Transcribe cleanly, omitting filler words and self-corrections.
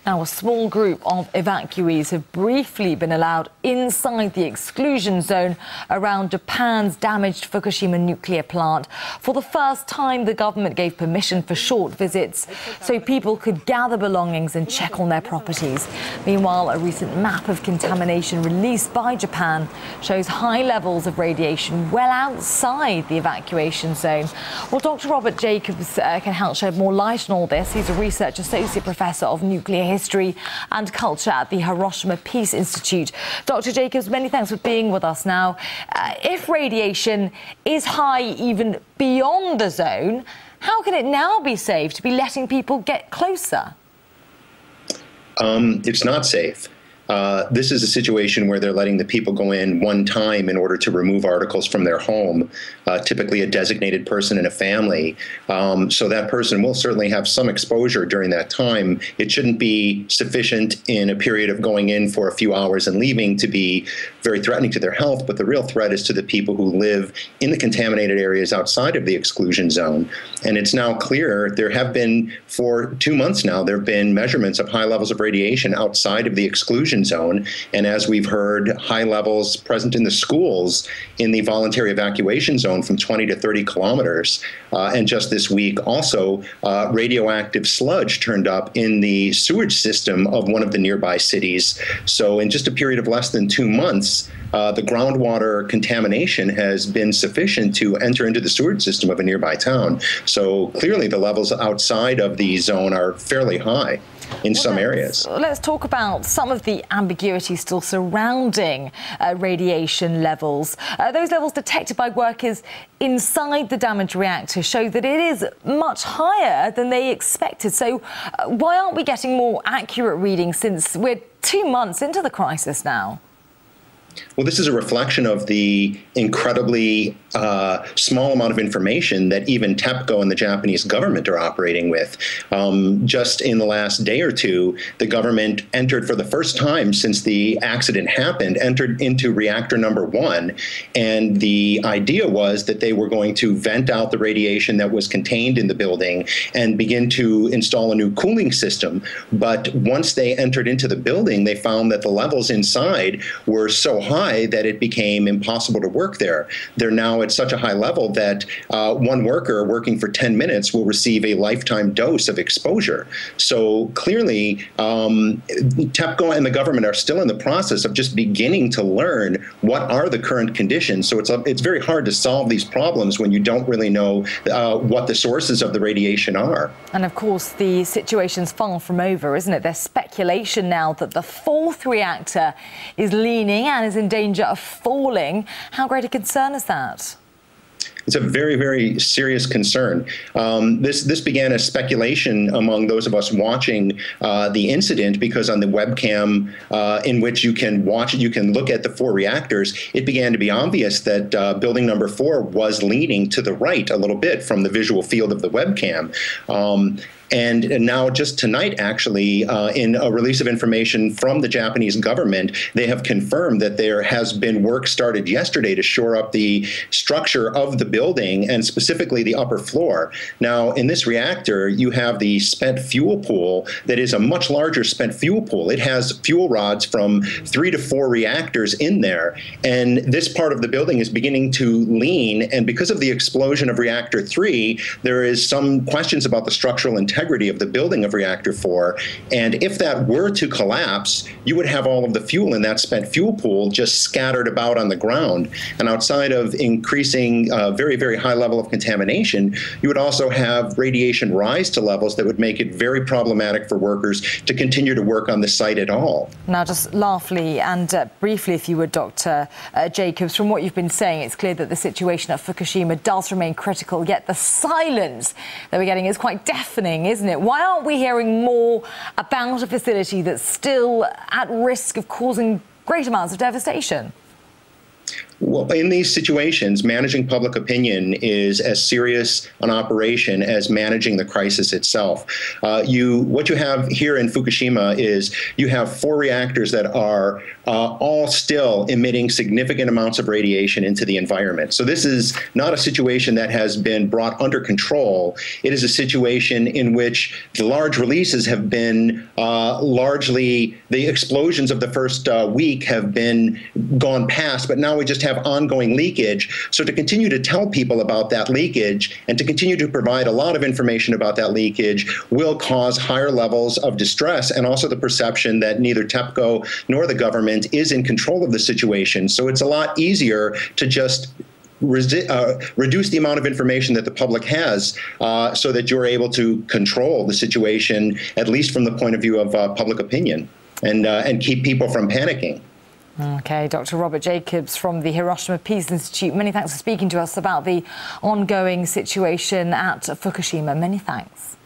Now, a small group of evacuees have briefly been allowed inside the exclusion zone around Japan's damaged Fukushima nuclear plant. For the first time, the government gave permission for short visits so people could gather belongings and check on their properties. Meanwhile, a recent map of contamination released by Japan shows high levels of radiation well outside the evacuation zone. Well, Dr. Robert Jacobs can help shed more light on all this. He's a research associate professor of nuclear history and culture at the Hiroshima Peace Institute. Dr. Jacobs, many thanks for being with us now. If radiation is high even beyond the zone, how can it now be safe to be letting people get closer? It's not safe. This is a situation where they're letting the people go in one time in order to remove articles from their home, typically a designated person in a family. So that person will certainly have some exposure during that time. It shouldn't be sufficient in a period of going in for a few hours and leaving to be very threatening to their health, but the real threat is to the people who live in the contaminated areas outside of the exclusion zone. And it's now clear, there have been, for 2 months now, there have been measurements of high levels of radiation outside of the exclusion zone. And as we've heard, high levels present in the schools in the voluntary evacuation zone from 20 to 30 kilometers. And just this week, also, radioactive sludge turned up in the sewage system of one of the nearby cities. So in just a period of less than 2 months, the groundwater contamination has been sufficient to enter into the sewage system of a nearby town. So clearly the levels outside of the zone are fairly high in some areas. Let's talk about some of the ambiguity still surrounding radiation levels. Those levels detected by workers inside the damaged reactor show that it is much higher than they expected. So why aren't we getting more accurate readings since we're 2 months into the crisis now? Well, this is a reflection of the incredibly small amount of information that even TEPCO and the Japanese government are operating with. Just in the last day or two, the government entered for the first time since the accident happened, entered into reactor number 1. And the idea was that they were going to vent out the radiation that was contained in the building and begin to install a new cooling system. But once they entered into the building, they found that the levels inside were so high that it became impossible to work there. They're now at such a high level that one worker working for 10 minutes will receive a lifetime dose of exposure. So clearly, TEPCO and the government are still in the process of just beginning to learn what are the current conditions. So it's very hard to solve these problems when you don't really know what the sources of the radiation are. And of course, the situation's far from over, isn't it? There's speculation now that the 4th reactor is leaning and is in danger of falling. How great a concern is that? It's a very, very serious concern. This began as speculation among those of us watching the incident, because on the webcam in which you can watch it, you can look at the 4 reactors, it began to be obvious that building number 4 was leaning to the right a little bit from the visual field of the webcam. And now just tonight, actually, in a release of information from the Japanese government, they have confirmed that there has been work started yesterday to shore up the structure of the building, and specifically the upper floor. Now, in this reactor, you have the spent fuel pool that is a much larger spent fuel pool. It has fuel rods from 3 to 4 reactors in there. And this part of the building is beginning to lean. And because of the explosion of reactor 3, there is some questions about the structural integrity of the building of reactor 4. And if that were to collapse, you would have all of the fuel in that spent fuel pool just scattered about on the ground. And outside of increasing very, very high level of contamination, you would also have radiation rise to levels that would make it very problematic for workers to continue to work on the site at all. Now, just lastly and briefly, if you would, Dr. Jacobs, from what you've been saying, it's clear that the situation at Fukushima does remain critical, yet the silence that we're getting is quite deafening, isn't it? Why aren't we hearing more about a facility that's still at risk of causing great amounts of devastation? Well, in these situations, managing public opinion is as serious an operation as managing the crisis itself. What you have here in Fukushima is you have 4 reactors that are all still emitting significant amounts of radiation into the environment. So this is not a situation that has been brought under control. It is a situation in which the large releases have been largely, the explosions of the first week have been gone past, but now we just have ongoing leakage. So to continue to tell people about that leakage and to continue to provide a lot of information about that leakage will cause higher levels of distress and also the perception that neither TEPCO nor the government is in control of the situation. So it's a lot easier to just reduce the amount of information that the public has so that you're able to control the situation, at least from the point of view of public opinion, and keep people from panicking. OK, Dr. Robert Jacobs from the Hiroshima Peace Institute, many thanks for speaking to us about the ongoing situation at Fukushima. Many thanks.